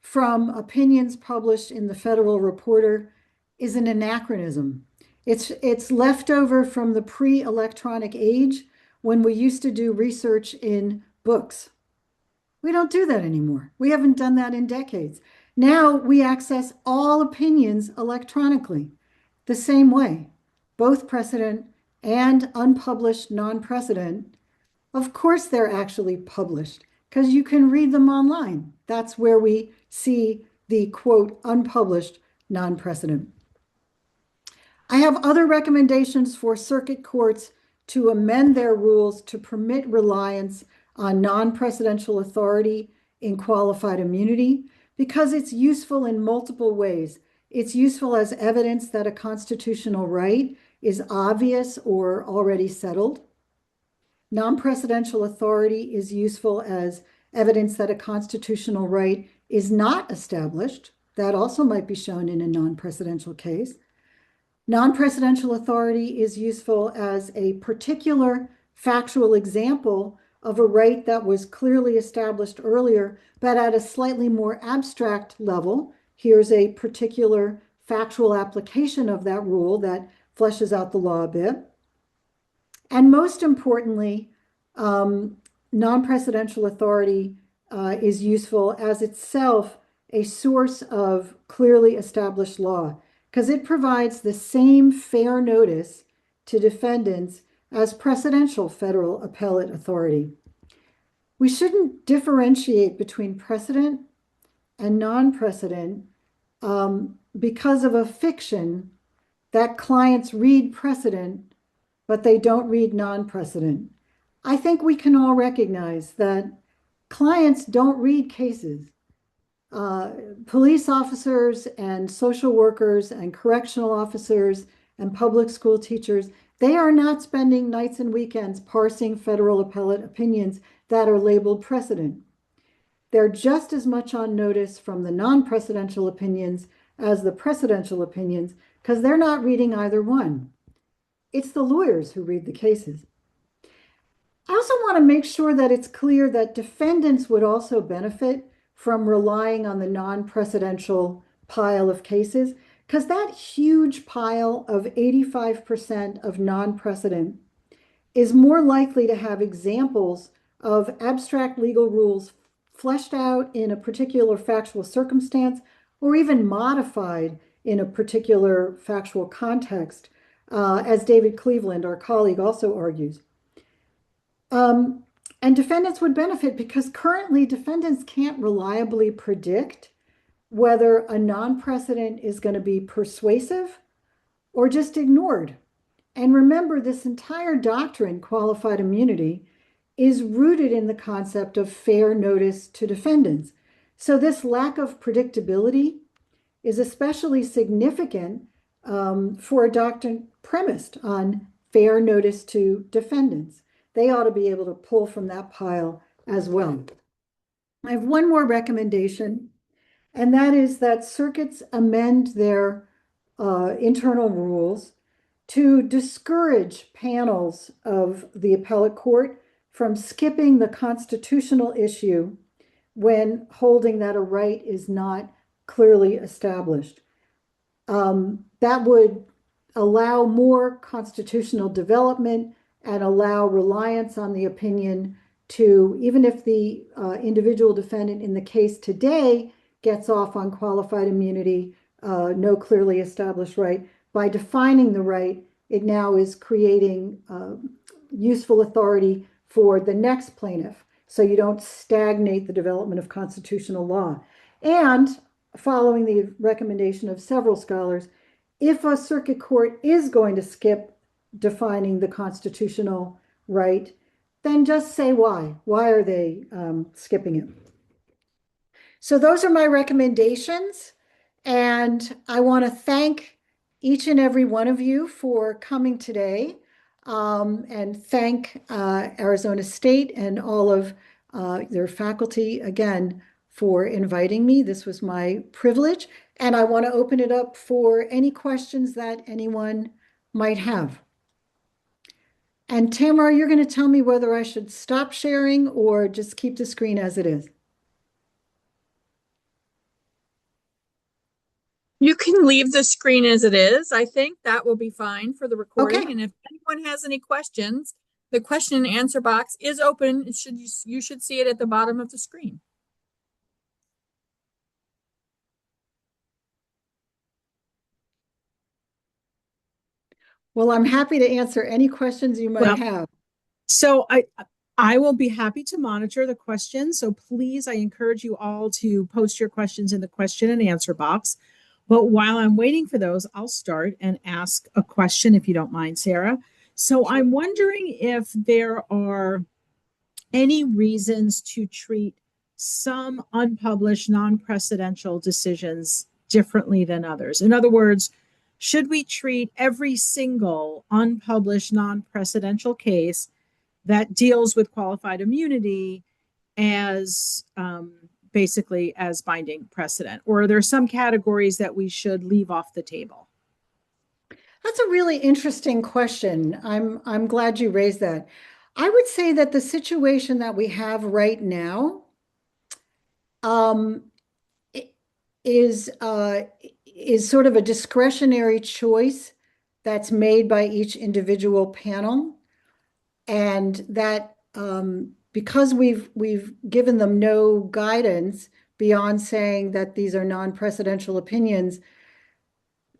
from opinions published in the Federal Reporter is an anachronism. It's left over from the pre-electronic age when we used to do research in books. We don't do that anymore. We haven't done that in decades. Now we access all opinions electronically the same way, both precedent and unpublished non-precedent. Of course, they're actually published because you can read them online. That's where we see the quote, unpublished non-precedent. I have other recommendations for circuit courts to amend their rules to permit reliance on non-precedential authority in qualified immunity because it's useful in multiple ways. It's useful as evidence that a constitutional right is obvious or already settled. Non-precedential authority is useful as evidence that a constitutional right is not established. That also might be shown in a non-precedential case. Non-precedential authority is useful as a particular factual example of a right that was clearly established earlier, but at a slightly more abstract level. Here's a particular factual application of that rule that fleshes out the law a bit. And most importantly, non-precedential authority is useful as itself a source of clearly established law because it provides the same fair notice to defendants as precedential federal appellate authority. We shouldn't differentiate between precedent and non-precedent because of a fiction that clients read precedent, but they don't read non-precedent. I think we can all recognize that clients don't read cases. Police officers and social workers and correctional officers and public school teachers, they are not spending nights and weekends parsing federal appellate opinions that are labeled precedent. They're just as much on notice from the non-precedential opinions as the precedential opinions because they're not reading either one. It's the lawyers who read the cases. I also want to make sure that it's clear that defendants would also benefit from relying on the non-precedential pile of cases because that huge pile of 85% of non-precedent is more likely to have examples of abstract legal rules fleshed out in a particular factual circumstance or even modified in a particular factual context, as David Cleveland, our colleague, also argues. And defendants would benefit because currently defendants can't reliably predict whether a non-precedent is going to be persuasive or just ignored. And remember, this entire doctrine, qualified immunity, is rooted in the concept of fair notice to defendants. So this lack of predictability is especially significant for a doctrine premised on fair notice to defendants. They ought to be able to pull from that pile as well. I have one more recommendation, and that is that circuits amend their internal rules to discourage panels of the appellate court from skipping the constitutional issue when holding that a right is not clearly established. That would allow more constitutional development and allow reliance on the opinion to, even if the individual defendant in the case today gets off on qualified immunity, no clearly established right, by defining the right, it now is creating useful authority for the next plaintiff. So you don't stagnate the development of constitutional law. And following the recommendation of several scholars, if a circuit court is going to skip defining the constitutional right, then just say why. Why are they skipping it? So those are my recommendations. And I want to thank each and every one of you for coming today, and thank Arizona State and all of their faculty again for inviting me. This was my privilege. And I want to open it up for any questions that anyone might have. And Tamara, you're going to tell me whether I should stop sharing or just keep the screen as it is. You can leave the screen as it is. I think that will be fine for the recording. Okay. And if anyone has any questions, the question and answer box is open. You should see it at the bottom of the screen. Well, I'm happy to answer any questions you might have. So I will be happy to monitor the questions. So please, I encourage you all to post your questions in the question and answer box. But while I'm waiting for those, I'll start and ask a question, if you don't mind, Sarah. So I'm wondering if there are any reasons to treat some unpublished non-precedential decisions differently than others? In other words, should we treat every single unpublished non-precedential case that deals with qualified immunity as basically as binding precedent? Or are there some categories that we should leave off the table? That's a really interesting question. I'm glad you raised that. I would say that the situation that we have right now um, is sort of a discretionary choice that's made by each individual panel, and that because we've given them no guidance beyond saying that these are non-precedential opinions,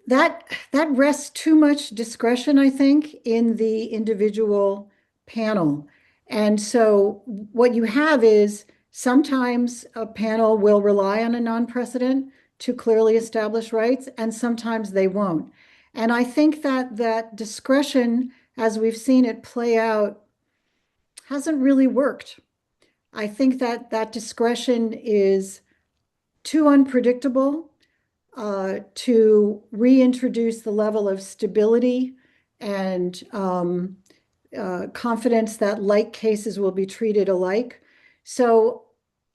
that rests too much discretion, I think, in the individual panel. And so what you have is sometimes a panel will rely on a non-precedent to clearly establish rights, and sometimes they won't. And I think that discretion, as we've seen it play out, hasn't really worked. I think that discretion is too unpredictable to reintroduce the level of stability and confidence that like cases will be treated alike. So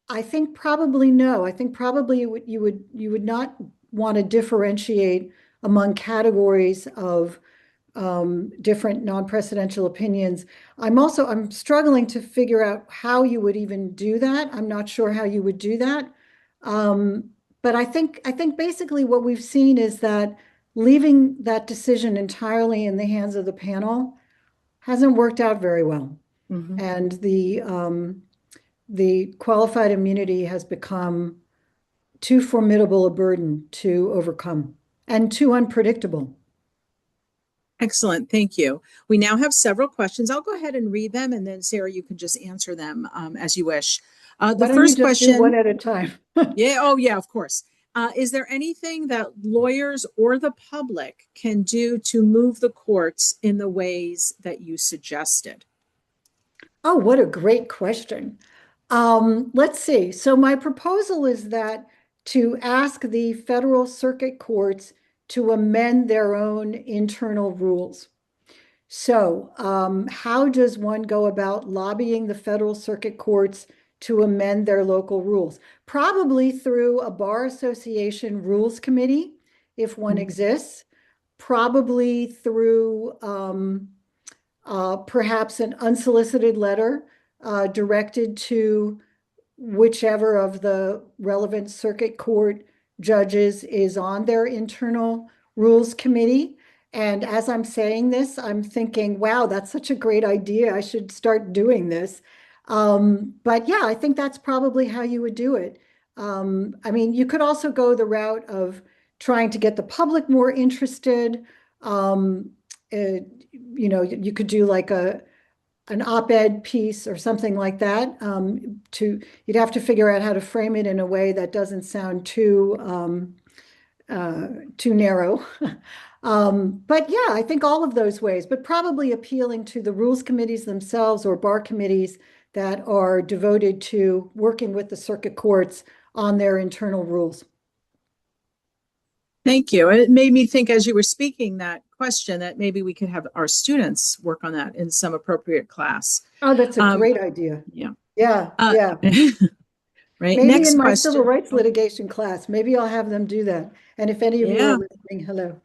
I think probably no. I think probably you would not want to differentiate among categories of different non-precedential opinions. I'm struggling to figure out how you would even do that. I'm not sure how you would do that. But I think basically what we've seen is that leaving that decision entirely in the hands of the panel hasn't worked out very well. Mm-hmm. And the qualified immunity has become too formidable a burden to overcome and too unpredictable. Excellent. Thank you. We now have several questions. I'll go ahead and read them, and then Sarah, you can just answer them as you wish. The first question, do one at a time. Yeah. Oh, yeah, of course. Is there anything that lawyers or the public can do to move the courts in the ways that you suggested? Oh, what a great question. Let's see. So my proposal is that to ask the federal circuit courts to amend their own internal rules. So how does one go about lobbying the federal circuit courts to amend their local rules? Probably through a bar association rules committee, if one exists, probably through perhaps an unsolicited letter directed to whichever of the relevant circuit court judges is on their internal rules committee. And as I'm saying this, I'm thinking, wow, that's such a great idea. I should start doing this. But yeah, I think that's probably how you would do it. I mean, you could also go the route of trying to get the public more interested. You could do like an op-ed piece or something like that. You'd have to figure out how to frame it in a way that doesn't sound too narrow. But yeah, I think all of those ways, but probably appealing to the rules committees themselves or bar committees that are devoted to working with the circuit courts on their internal rules. Thank you. It made me think as you were speaking that question that maybe we could have our students work on that in some appropriate class. Oh, that's a great idea. Yeah. Yeah. Yeah. Right. Maybe Next in my question. civil rights litigation class, maybe I'll have them do that. And if any of you are listening, hello.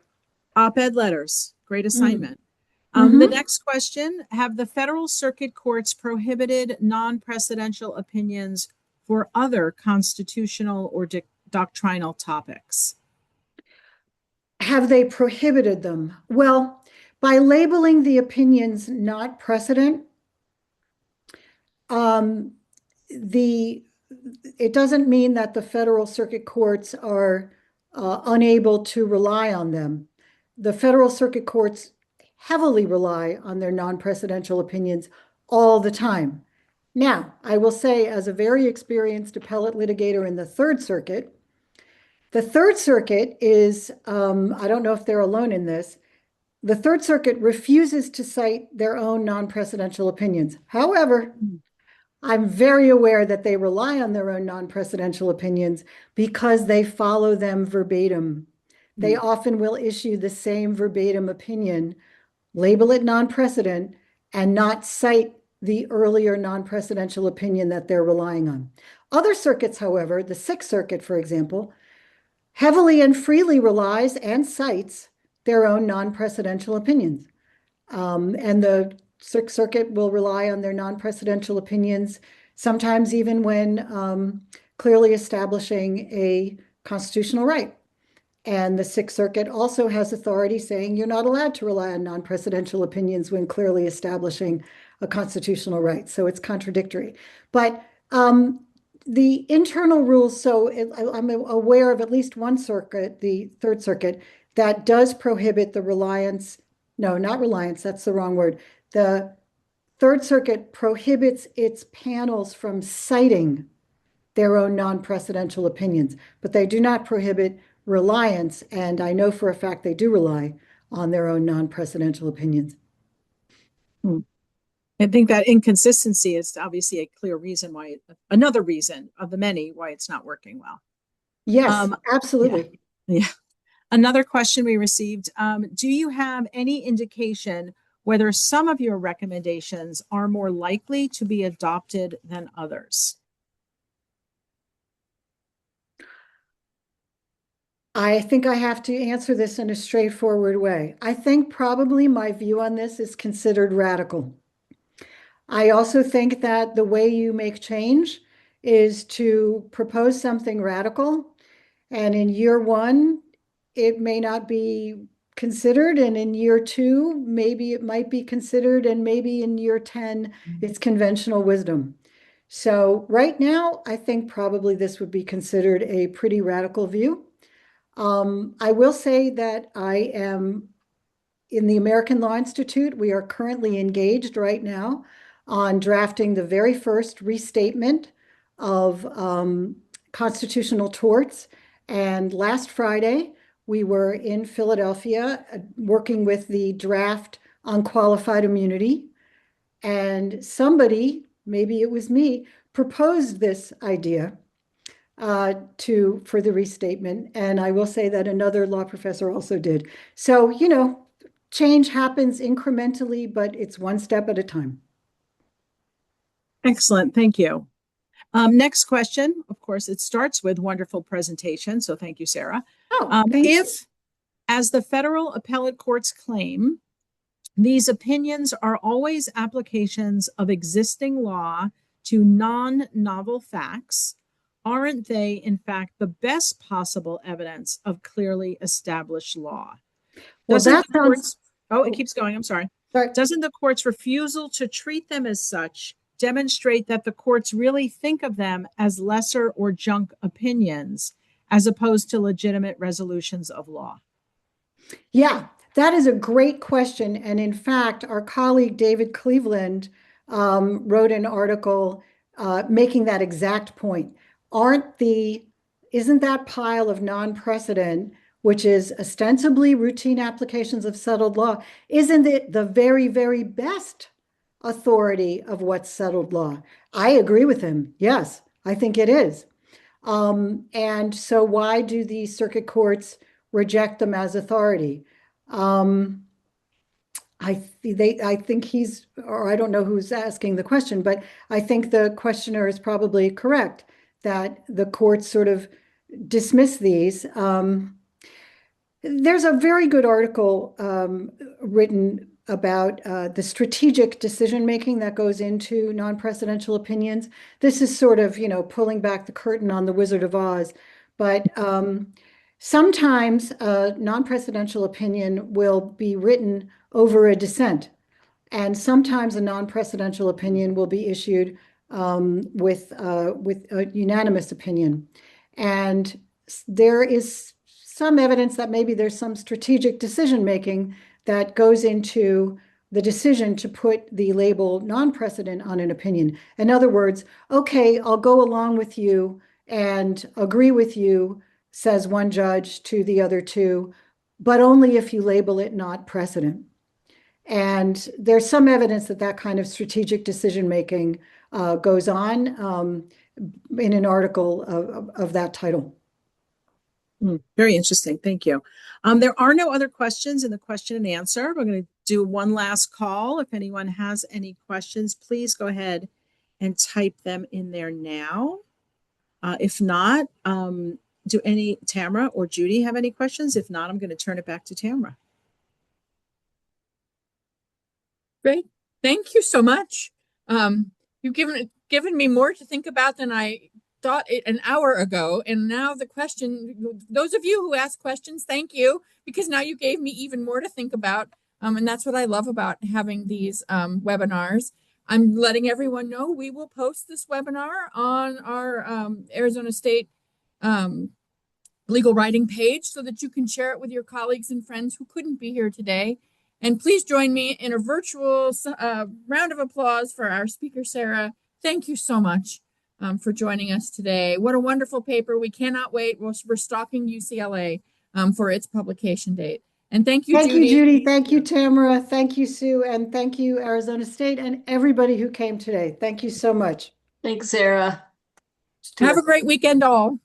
Op-ed letters, great assignment. The next question, have the federal circuit courts prohibited non-precedential opinions for other constitutional or doctrinal topics? Have they prohibited them? Well, by labeling the opinions not precedent, it doesn't mean that the federal circuit courts are unable to rely on them. The federal circuit courts heavily rely on their non-precedential opinions all the time. Now, I will say, as a very experienced appellate litigator in the Third Circuit is, I don't know if they're alone in this, the Third Circuit refuses to cite their own non-precedential opinions. However, I'm very aware that they rely on their own non-precedential opinions because they follow them verbatim. They often will issue the same verbatim opinion, label it non-precedent, and not cite the earlier non-precedential opinion that they're relying on. Other circuits, however, the Sixth Circuit, for example, heavily and freely relies and cites their own non-precedential opinions. And the Sixth Circuit will rely on their non-precedential opinions, sometimes even when clearly establishing a constitutional right. And the Sixth Circuit also has authority saying you're not allowed to rely on non-precedential opinions when clearly establishing a constitutional right. So it's contradictory. But the internal rules, so I'm aware of at least one circuit, the Third Circuit, that does prohibit the reliance. No, not reliance, that's the wrong word. The Third Circuit prohibits its panels from citing their own non-precedential opinions, but they do not prohibit reliance, and I know for a fact they do rely on their own non-precedential opinions. I think that inconsistency is obviously a clear reason why, another reason of the many why it's not working well. Yes, absolutely. Yeah. Another question we received, do you have any indication whether some of your recommendations are more likely to be adopted than others? I think I have to answer this in a straightforward way. I think probably my view on this is considered radical. I also think that the way you make change is to propose something radical, and in year one, it may not be considered, and in year two, maybe it might be considered, and maybe in year 10, it's conventional wisdom. So right now, I think probably this would be considered a pretty radical view. I will say that I am in the American Law Institute. We are currently engaged right now on drafting the very first restatement of constitutional torts. And last Friday, we were in Philadelphia working with the draft on qualified immunity. And somebody, maybe it was me, proposed this idea for the restatement. And I will say that another law professor also did. So, change happens incrementally, but it's one step at a time. Excellent. Thank you. Next question. Of course, it starts with wonderful presentation. So thank you, Sarah. Thank you. If, as the federal appellate courts claim, these opinions are always applications of existing law to non-novel facts, aren't they, in fact, the best possible evidence of clearly established law? Well, Doesn't that the courts, sounds. oh, it keeps going. I'm sorry. Sorry. Doesn't the court's refusal to treat them as such demonstrate that the courts really think of them as lesser or junk opinions as opposed to legitimate resolutions of law? Yeah, that is a great question. And in fact, our colleague David Cleveland wrote an article making that exact point. Isn't that pile of non-precedent, which is ostensibly routine applications of settled law, isn't it the very, very best authority of what's settled law? I agree with him. Yes, I think it is. And so why do the circuit courts reject them as authority? I think he's, or I don't know who's asking the question, but I think the questioner is probably correct that the courts sort of dismiss these. There's a very good article written about the strategic decision-making that goes into non-precedential opinions. This is sort of, pulling back the curtain on the Wizard of Oz, but sometimes a non-precedential opinion will be written over a dissent, and sometimes a non-precedential opinion will be issued with a unanimous opinion. And there is some evidence that maybe there's some strategic decision-making that goes into the decision to put the label non-precedent on an opinion. In other words, okay, I'll go along with you and agree with you, says one judge to the other two, but only if you label it not precedent. And there's some evidence that that kind of strategic decision-making goes on in an article of that title. Very interesting. Thank you. There are no other questions in the question and answer. We're going to do one last call. If anyone has any questions, please go ahead and type them in there now. If not, do any Tamara or Judy have any questions? If not, I'm going to turn it back to Tamara. Great. Thank you so much. You've given me more to think about than I thought an hour ago. And now the question, those of you who ask questions, thank you, because now you gave me even more to think about. And that's what I love about having these webinars. I'm letting everyone know we will post this webinar on our Arizona State legal writing page so that you can share it with your colleagues and friends who couldn't be here today. And please join me in a virtual round of applause for our speaker, Sarah. Thank you so much for joining us today. What a wonderful paper. We cannot wait. We're stalking UCLA for its publication date. And thank you, Judy. Thank you, Judy. Thank you, Tamara. Thank you, Sue. And thank you, Arizona State, and everybody who came today. Thank you so much. Thanks, Sarah. Have a great weekend, all.